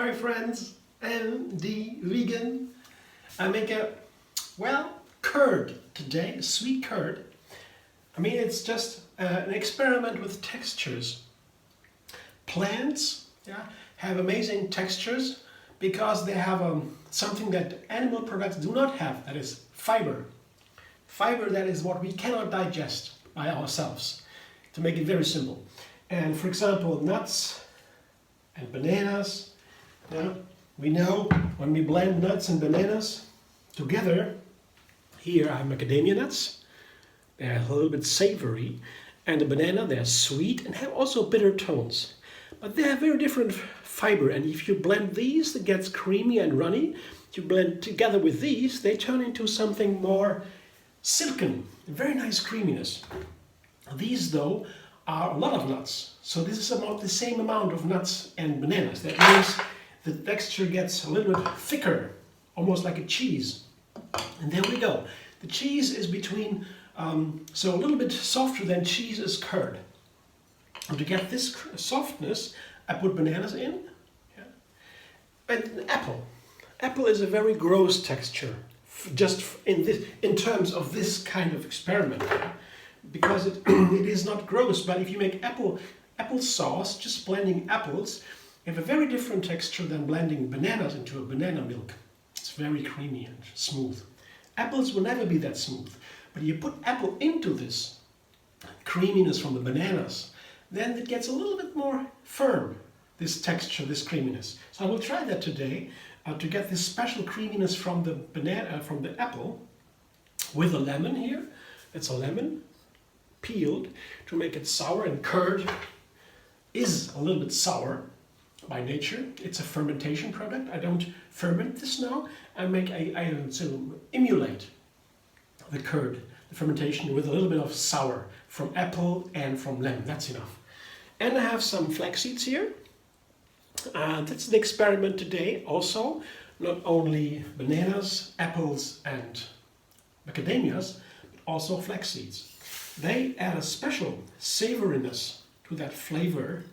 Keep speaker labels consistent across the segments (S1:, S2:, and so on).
S1: Hi friends, I'm the vegan. I make a, curd today, a sweet curd. I mean, it's just an experiment with textures. Plants have amazing textures because they have something that animal products do not have, that is fiber. Fiber, that is what we cannot digest by ourselves, to make it very simple. And for example, nuts and bananas, we know when we blend nuts and bananas together, here I have macadamia nuts, they're a little bit savory, and the banana, they're sweet and have also bitter tones. But they have very different fiber, and if you blend these, it gets creamy and runny. If you blend together with these, they turn into something more silken, very nice creaminess. These though are a lot of nuts, so this is about the same amount of nuts and bananas. That means the texture gets a little bit thicker, almost like a cheese. And there we go. The cheese is between, so a little bit softer than cheese is curd. And to get this softness, I put bananas in, and an apple. Apple is a very gross texture, just in terms of this kind of experiment. Because it is not gross, but if you make apple sauce, just blending apples, you have a very different texture than blending bananas into a banana milk. It's very creamy and smooth. Apples will never be that smooth, but you put apple into this creaminess from the bananas, then it gets a little bit more firm, this texture, this creaminess. So I will try that today to get this special creaminess from the banana, from the apple, with a lemon here. It's a lemon peeled to make it sour, and curd is a little bit sour by nature. It's a fermentation product. I don't ferment this now. I emulate the curd, the fermentation, with a little bit of sour from apple and from lemon. That's enough. And I have some flax seeds here. That's the experiment today also. Not only bananas, apples and macadamias, but also flax seeds. They add a special savoriness to that flavor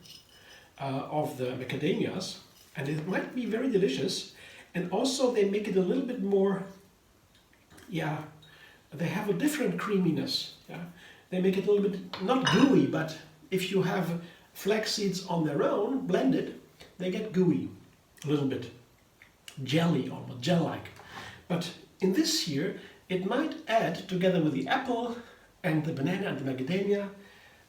S1: of the macadamias, and it might be very delicious. And also they make it a little bit more, they have a different creaminess. They make it a little bit, not gooey, but if you have flax seeds on their own, blended, they get gooey, a little bit. Jelly, almost gel-like. But in this here, it might add, together with the apple and the banana and the macadamia,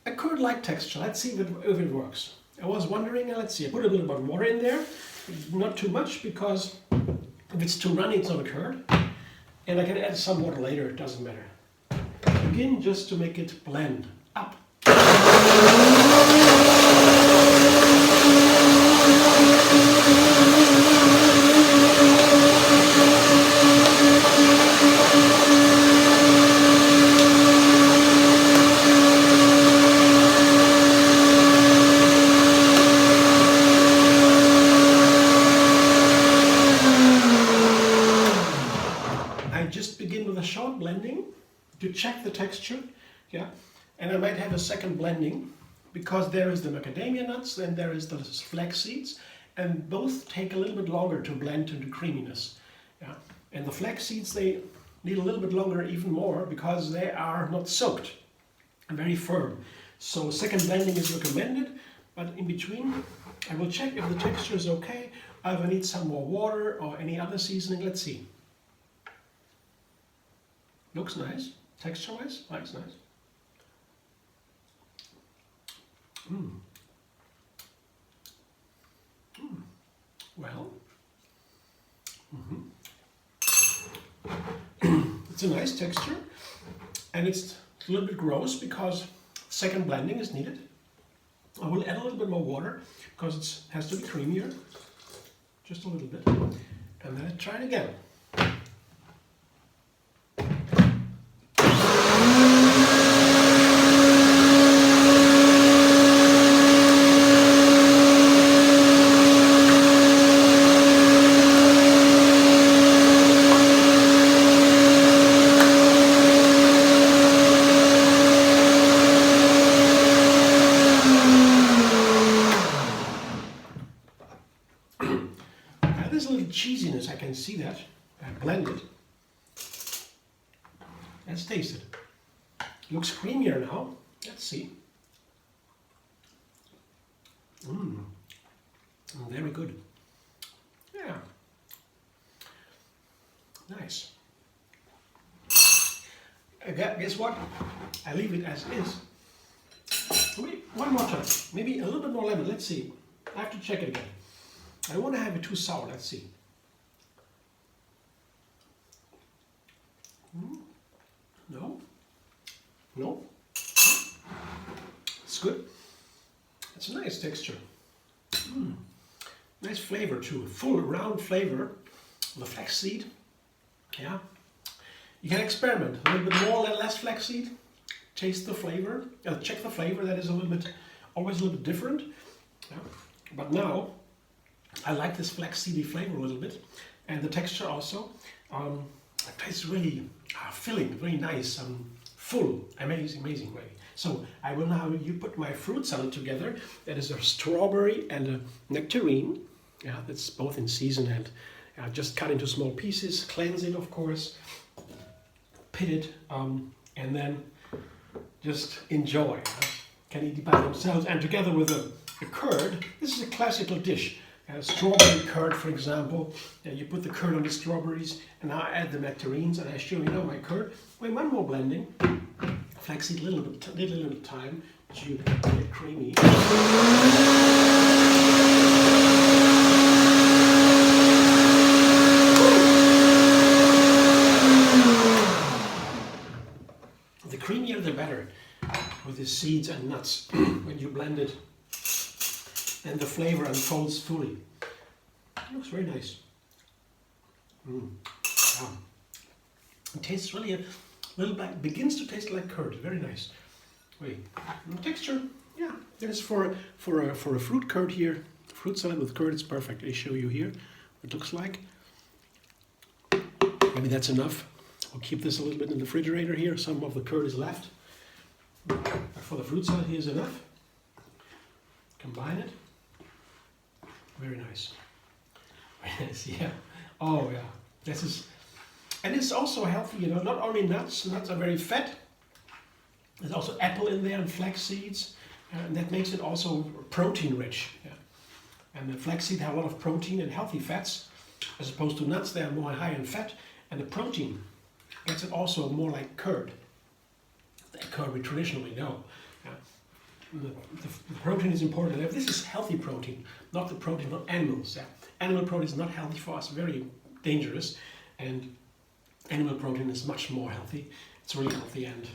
S1: a curd-like texture. Let's see if it works. I was wondering, let's see, I put a little bit of water in there, not too much, because if it's too runny, it's not a curd. And I can add some water later, it doesn't matter. Begin just to make it blend up. Begin with a short blending to check the texture, and I might have a second blending because there is the macadamia nuts, then there is the flax seeds, and both take a little bit longer to blend into creaminess. And the flax seeds, they need a little bit longer, even more, because they are not soaked and very firm. So second blending is recommended, but in between I will check if the texture is okay, if I need some more water or any other seasoning. Let's see. Looks nice, texture-wise, nice. Well, it's a nice texture, and it's a little bit gross because second blending is needed. I will add a little bit more water because it has to be creamier, just a little bit, and then I try it again. there's a little cheesiness, I can see that. I blend it. Let's taste it. Looks creamier now. Let's see. Very good. Yeah. Nice. Guess what? I leave it as is. Wait, one more time. Maybe a little bit more lemon. Let's see. I have to check it again. I don't want to have it too sour. Let's see. No. No. It's good. It's a nice texture. Nice flavor too. Full round flavor. The flaxseed. Yeah. You can experiment. A little bit more or less flaxseed. Taste the flavor. Check the flavor. That is a little bit, always a little bit different. Yeah. But now, I like this flaxseedy flavor a little bit, and the texture also. It tastes really filling, very nice, full, amazing way. So I will now put my fruit salad together. That is a strawberry and a nectarine. Yeah, that's both in season, and just cut into small pieces. Cleanse it, of course. Pit it, and then just enjoy. Can eat it by themselves, and together with a curd. This is a classical dish. Strawberry curd, for example. You put the curd on the strawberries, and now I add the nectarines, and I show you now my curd. Wait, one more blending. Flaxseed, a little time, so you get it creamy. The creamier the better with the seeds and nuts when you blend it. And the flavor unfolds fully. It looks very nice. Yeah. It tastes really a little bit, begins to taste like curd. Very nice. Wait, texture, yeah. There's for a fruit curd here. Fruit salad with curd is perfect. I show you here what it looks like. Maybe that's enough. I'll keep this a little bit in the refrigerator here. Some of the curd is left. But for the fruit salad, here's enough. Combine it. Very nice. Very nice, yeah. Oh, yeah. This is, and it's also healthy, you know, not only nuts. Nuts are very fat. There's also apple in there and flax seeds. And that makes it also protein rich. Yeah. And the flaxseed have a lot of protein and healthy fats. As opposed to nuts, they are more high in fat. And the protein gets it also more like curd. The curd we traditionally know. Yeah. The protein is important. And this is healthy protein, not the protein from animals. Yeah. Animal protein is not healthy for us, very dangerous. And animal protein is much more healthy. It's really healthy, and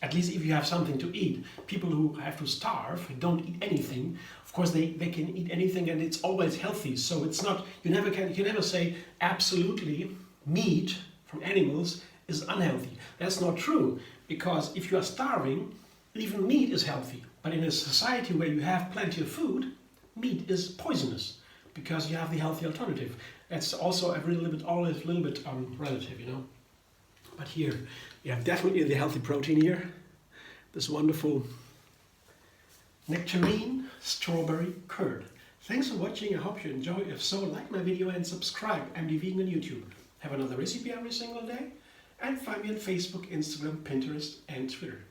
S1: at least if you have something to eat. People who have to starve and don't eat anything, of course they can eat anything and it's always healthy. So it's not, you can never say absolutely meat from animals is unhealthy. That's not true, because if you are starving, even meat is healthy. But in a society where you have plenty of food, meat is poisonous because you have the healthy alternative. That's also always a little bit relative, you know. But here, you have definitely the healthy protein here. This wonderful nectarine strawberry curd. Thanks for watching. I hope you enjoy. If so, like my video and subscribe. I'm the Vegan on YouTube. Have another recipe every single day. And find me on Facebook, Instagram, Pinterest, and Twitter.